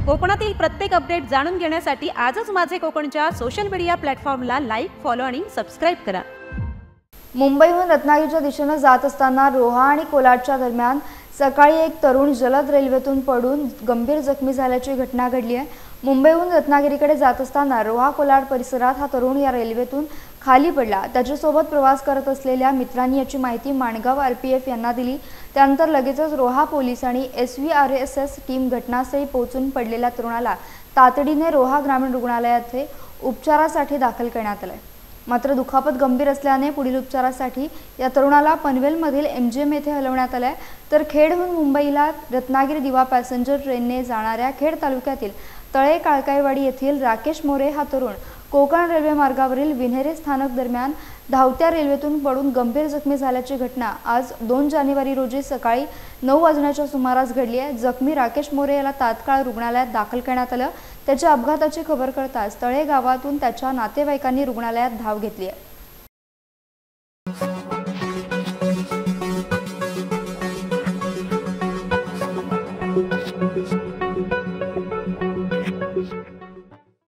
कोकणातील प्रत्येक अपडेट जाणून घेण्यासाठी आजच माझे कोकणच्या सोशल मीडिया प्लॅटफॉर्मला लाईक, फॉलो आणि सबस्क्राइब करा। मुंबईहून रत्नागिरीच्या दिशेने जात असताना रोहा आणि कोलाडच्या दरम्यान सकाळी एक तरुण जलद रेल्वेतून पडून गंभीर जखमी झाल्याची घटना घडली आहे। मुंबईहून रत्नागिरीकडे जात असताना रोहा कोलाड परिसरात हा तरुण या रेल्वेतून खाली पडला। त्याच्यासोबत प्रवास करत असलेल्या मित्रांनी याची माहिती माणगाव आरपीएफ यांना दिली। त्यानंतर लगेचच रोहा पोलीस आणि SVRSS टीम घटनास्थळी पोहोचून पडलेल्या तरुणाला तातडीने रोहा ग्रामीण रुग्णालयात उपचारासाठी दाखल करण्यात आले। मात्र दुखापत गंभीर असल्याने पुढील उपचारासाठी या तरुणाला पनवेलमधील MGM येथे हलवण्यात आले। तर खेडहून मुंबईला रत्नागिरी दिवा पॅसेंजर ट्रेनने जाणाऱ्या खेड तालुक्यातील तळे काळकाईवाडी येथील राकेश मोरे हा तरुण कोकण रेल्वे मार्गावरील विन्हेरे स्थानक दरम्यान धावत्या रेल्वेतून पडून गंभीर जखमी झाल्याची घटना आज 2 जानेवारी रोजी सकाळी 9 वाजण्याच्या सुमारास घडली आहे। जखमी राकेश मोरे याला तात्काळ रुग्णालयात दाखल करण्यात आलं। त्याच्या अपघाताची खबर कळताच तळे गावातून त्याच्या नातेवाईकांनी रुग्णालयात धाव घेतली आहे।